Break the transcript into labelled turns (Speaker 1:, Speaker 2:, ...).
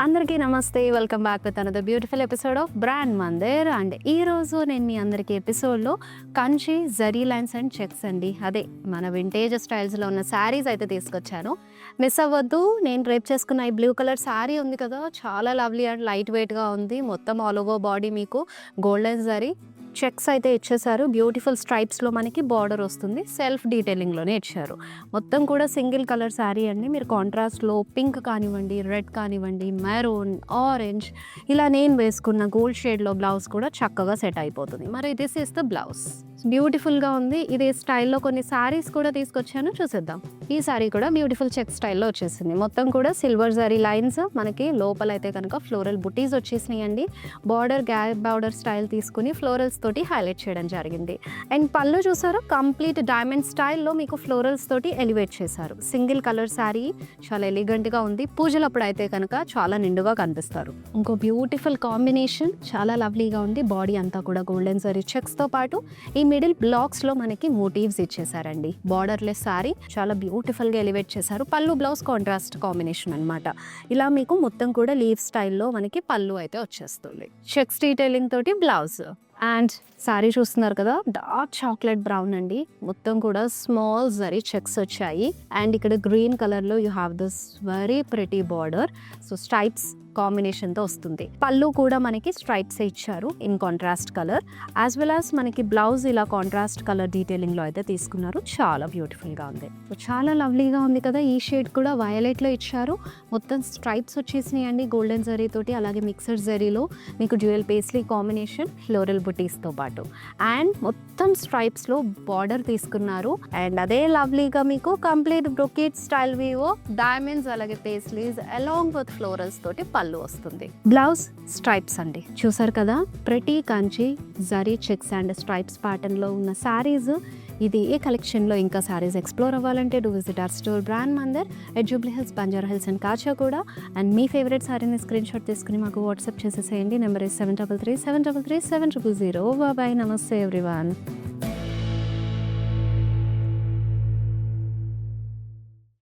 Speaker 1: అందరికీ నమస్తే, welcome back with another beautiful episode of brand Mandir. And ఈరోజు నేను మీ అందరికీ ఎపిసోడ్లో Kanchi zari lines and checks అండి, అదే మన వింటేజ్ స్టైల్స్లో ఉన్న శారీస్ అయితే తీసుకొచ్చాను. మిస్ అవ్వద్దు. నేను రేప్ చేసుకున్న ఈ బ్లూ కలర్ శారీ ఉంది కదా, చాలా లవ్లీ అండ్ లైట్ వెయిట్గా ఉంది. మొత్తం ఆల్ ఓవర్ బాడీ మీకు గోల్డెన్ జరీ చెక్స్ అయితే ఇచ్చేసారు. బ్యూటిఫుల్ స్ట్రైప్స్లో మనకి బార్డర్ వస్తుంది. సెల్ఫ్ డీటెయిలింగ్లోనే ఇచ్చారు. మొత్తం కూడా సింగిల్ కలర్ శారీ అండి. మీరు కాంట్రాస్ట్లో పింక్ కానివ్వండి, రెడ్ కానివ్వండి, మెరూన్, ఆరెంజ్, ఇలా నేను వేసుకున్న గోల్డ్ షేడ్లో బ్లౌజ్ కూడా చక్కగా సెట్ అయిపోతుంది. మరి దిస్ ఈస్ ద బ్లౌజ్. బ్యూటిఫుల్గా ఉంది. ఇదే స్టైల్లో కొన్ని శారీస్ కూడా తీసుకొచ్చాను, చూసేద్దాం. ఈ శారీ కూడా బ్యూటిఫుల్ చెక్ స్టైల్లో వచ్చేసింది. మొత్తం కూడా సిల్వర్ జరీ లైన్స్, మనకి లోపల అయితే కనుక ఫ్లోరల్ బుటీస్ వచ్చేసినాయండి. బార్డర్ గ్యాప్ బార్డర్ స్టైల్ తీసుకుని ఫ్లోరల్స్ తోటి హైలైట్ చేయడం జరిగింది. అండ్ పళ్ళు చూసారు, కంప్లీట్ డైమండ్ స్టైల్లో మీకు ఫ్లోరల్స్ తోటి ఎలివేట్ చేశారు. సింగిల్ కలర్ శారీ చాలా ఎలిగెంట్గా ఉంది. పూజలప్పుడు అయితే కనుక చాలా నిండుగా కనిపిస్తారు. ఇంకో బ్యూటిఫుల్ కాంబినేషన్, చాలా లవ్లీగా ఉంది. బాడీ అంతా కూడా గోల్డెన్ జరీ చెక్స్తో పాటు ఈ మిడిల్ బ్లాక్స్లో మనకి మోటివ్స్ ఇచ్చేసారండి. బార్డర్లెస్ శారీ చాలా బ్యూటిఫుల్గా ఎలివేట్ చేశారు. పళ్ళు బ్లౌజ్ కాంట్రాస్ట్ కాంబినేషన్ అనమాట. ఇలా మీకు మొత్తం కూడా లీవ్ స్టైల్లో మనకి పళ్ళు అయితే వచ్చేస్తుంది. చెక్స్ డీటెయిలింగ్ తోటి బ్లౌజ్. అండ్ శారీ చూస్తున్నారు కదా, డార్క్ చాక్లెట్ బ్రౌన్ అండి. మొత్తం కూడా స్మాల్ జరీ చెక్స్ వచ్చాయి. అండ్ ఇక్కడ గ్రీన్ కలర్లో you have this very pretty border. So stripes కాంబినేషన్తో వస్తుంది. పళ్ళు కూడా మనకి స్ట్రైప్స్ ఇచ్చారు in contrast colour, as well as మనకి బ్లౌజ్ ఇలా కాంట్రాస్ట్ కలర్ డీటెయిలింగ్లో అయితే తీసుకున్నారు. చాలా బ్యూటిఫుల్గా ఉంది. సో చాలా లవ్లీగా ఉంది కదా. ఈ షేడ్ కూడా వయలెట్లో ఇచ్చారు. మొత్తం స్ట్రైప్స్ వచ్చేసినాయి అండి గోల్డెన్ జరీ తోటి. అలాగే మిక్సర్ జరీలో మీకు డ్యూయల్ పేస్లీ కాంబినేషన్ ఫ్లోరల్ బుటీస్తో పాటు. అండ్ మొత్తం స్ట్రైప్స్లో బార్డర్ తీసుకున్నారు. అండ్ అదే లవ్లీగా మీకు కంప్లీట్ బ్రొకేట్ స్టైల్ వీవో డైమండ్స్ అలాగే పేస్లీస్ అలాంగ్ విత్ ఫ్లోరల్స్ తోటి పళ్ళు వస్తుంది. బ్లౌజ్ స్ట్రైప్స్ అండి, చూసారు కదా. ప్రతి Kanchi zari checks and stripes pattern లో ఉన్న శారీస్. ఇది ఏ కలెక్షన్లో ఇంకా శారీస్ ఎక్స్ప్లోర్ అవ్వాలంటే do visit our store brand Mandir at Jubilee Hills, Banjara Hills and Kachiguda. And మీ ఫేవరెట్ శారీని స్క్రీన్ షాట్ తీసుకుని మాకు వాట్సాప్ చేసేసేయండి. నెంబర్ 7337337000. బాయ్, నమస్తే ఎవ్రీవన్.